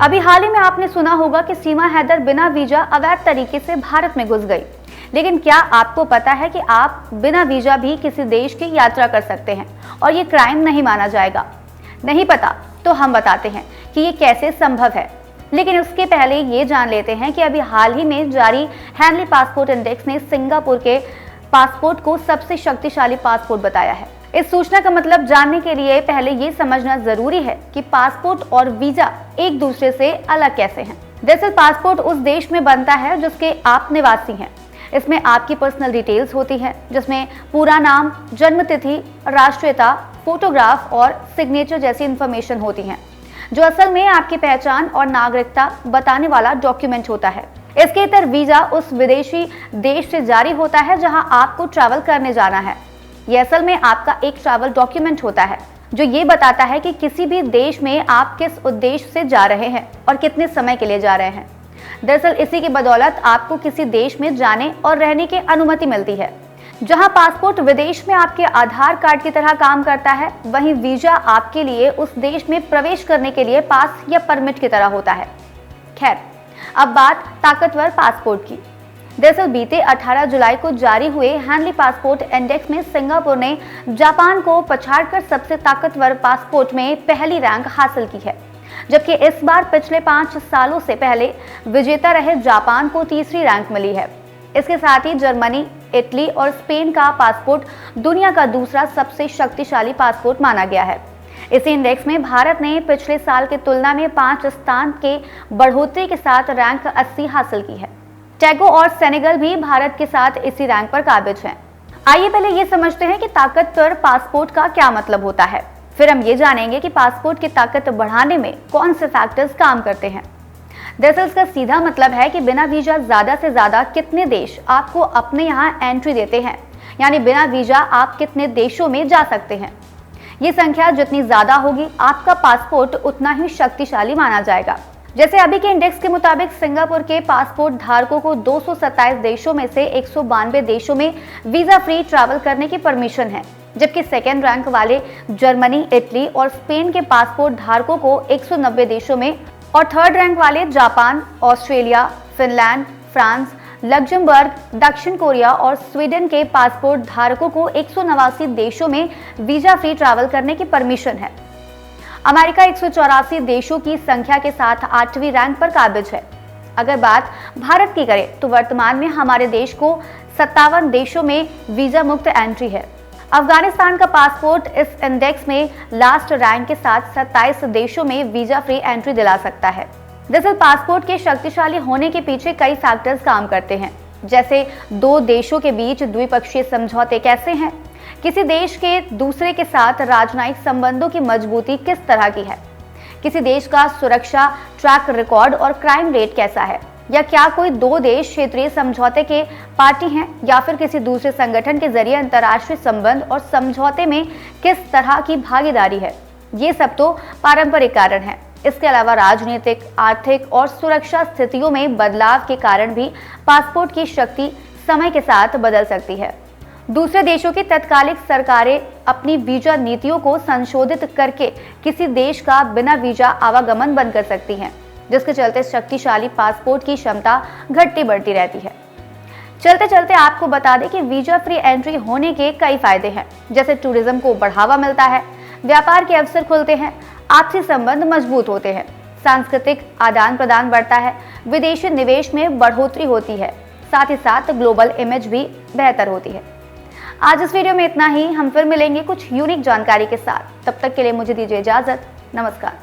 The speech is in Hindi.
अभी हाल ही में आपने सुना होगा कि सीमा हैदर बिना वीजा अवैध तरीके से भारत में घुस गई। लेकिन क्या आपको पता है कि आप बिना वीजा भी किसी देश की यात्रा कर सकते हैं और ये क्राइम नहीं माना जाएगा? नहीं पता तो हम बताते हैं कि ये कैसे संभव है। लेकिन उसके पहले ये जान लेते हैं कि अभी हाल ही में जारी हैंडली पासपोर्ट इंडेक्स ने सिंगापुर के पासपोर्ट को सबसे शक्तिशाली पासपोर्ट बताया है। इस सूचना का मतलब जानने के लिए पहले ये समझना जरूरी है कि पासपोर्ट और वीजा एक दूसरे से अलग कैसे हैं। दरअसल पासपोर्ट उस देश में बनता है जिसके आप निवासी हैं। इसमें आपकी पर्सनल डिटेल्स होती है, जिसमें पूरा नाम, जन्म तिथि, राष्ट्रीयता, फोटोग्राफ और सिग्नेचर जैसी इंफॉर्मेशन होती है, जो असल में आपकी पहचान और नागरिकता बताने वाला डॉक्यूमेंट होता है। इसके इतर वीजा उस विदेशी देश से जारी होता है जहां आपको ट्रैवल करने जाना है। यह असल में आपका एक ट्रैवल डॉक्यूमेंट होता है जो ये बताता है कि किसी भी देश में आप किस उद्देश्य से जा रहे हैं और कितने समय के लिए जा रहे हैं। दरअसल इसी की बदौलत आपको किसी देश में जाने और रहने की अनुमति मिलती है। जहां पासपोर्ट विदेश में आपके आधार कार्ड की तरह काम करता है, वहीं वीजा आपके लिए उस देश में प्रवेश करने के लिए पास या परमिट की तरह होता है। खैर, अब बात ताकतवर पासपोर्ट की। दरअसल बीते 18 जुलाई को जारी हुए हैंडली पासपोर्ट इंडेक्स में सिंगापुर ने जापान को पछाड़कर सबसे ताकतवर पासपोर्ट में पहली रैंक हासिल की है, जबकि इस बार पिछले 5 सालों से पहले विजेता रहे जापान को तीसरी रैंक मिली है। इसके साथ ही जर्मनी, इटली और स्पेन का पासपोर्ट दुनिया का दूसरा सबसे शक्तिशाली पासपोर्ट माना गया है। इस इंडेक्स में भारत ने पिछले साल की तुलना में 5 स्थान के बढ़ोतरी के साथ रैंक 80 हासिल की है। टोगो और सेनेगल भी भारत के साथ इसी रैंक पर काबिज हैं। आइए पहले ये समझते हैं कि ताकतवर पासपोर्ट का क्या मतलब होता है। फिर हम ये जानेंगे कि पासपोर्ट की ताकत बढ़ाने में कौन से फैक्टर्स काम करते हैं। दरअसल इसका सीधा मतलब है कि बिना वीजा ज्यादा से ज्यादा कितने देश आपको अपने यहाँ एंट्री देते हैं, यानी बिना वीजा आप कितने देशों में जा सकते हैं। ये संख्या जितनी ज्यादा होगी, आपका पासपोर्ट उतना ही शक्तिशाली माना जाएगा। जैसे अभी के इंडेक्स के मुताबिक सिंगापुर के पासपोर्ट धारकों को 227 देशों में से 192 देशों में वीजा फ्री ट्रैवल करने की परमिशन है, जबकि सेकेंड रैंक वाले जर्मनी, इटली और स्पेन के पासपोर्ट धारकों को 190 देशों में और थर्ड रैंक वाले Japan, Australia, Finland, France, Luxembourg, दक्षिण कोरिया और स्वीडन के पासपोर्ट धारकों को 189 देशों में वीजा फ्री ट्रैवल करने की परमिशन है। अमेरिका 184 देशों की संख्या के साथ 8वीं रैंक पर काबिज है। अगर बात भारत की करें तो वर्तमान में हमारे देश को 57 देशों में वीजा मुक्त एंट्री है। अफगानिस्तान का पासपोर्ट इस इंडेक्स में लास्ट रैंक के साथ 27 देशों में वीजा फ्री एंट्री दिला सकता है। दरअसल पासपोर्ट के शक्तिशाली होने के पीछे कई फैक्टर्स काम करते हैं, जैसे दो देशों के बीच द्विपक्षीय समझौते कैसे हैं, किसी देश के दूसरे के साथ राजनयिक संबंधों की मजबूती किस तरह की है, किसी देश का सुरक्षा ट्रैक रिकॉर्ड और क्राइम रेट कैसा है, या क्या कोई दो देश क्षेत्रीय समझौते के पार्टी हैं या फिर किसी दूसरे संगठन के जरिए अंतर्राष्ट्रीय संबंध और समझौते में किस तरह की भागीदारी है। ये सब तो पारंपरिक कारण है। इसके अलावा राजनीतिक, आर्थिक और सुरक्षा स्थितियों में बदलाव के कारण भी पासपोर्ट की शक्ति समय के साथ बदल सकती है। दूसरे देशों की तत्कालिक सरकारें अपनी वीजा नीतियों को संशोधित करके किसी देश का बिना वीजा आवागमन बंद कर सकती हैं, जिसके चलते शक्तिशाली पासपोर्ट की क्षमता घटती बढ़ती रहती है। चलते चलते आपको बता दें कि वीजा फ्री एंट्री होने के कई फायदे हैं, जैसे टूरिज्म को बढ़ावा मिलता है, व्यापार के अवसर खुलते हैं, आपसी संबंध मजबूत होते हैं, सांस्कृतिक आदान प्रदान बढ़ता है, विदेशी निवेश में बढ़ोतरी होती है, साथ ही साथ ग्लोबल इमेज भी बेहतर होती है। आज इस वीडियो में इतना ही। हम फिर मिलेंगे कुछ यूनिक जानकारी के साथ। तब तक के लिए मुझे दीजिए इजाजत। नमस्कार।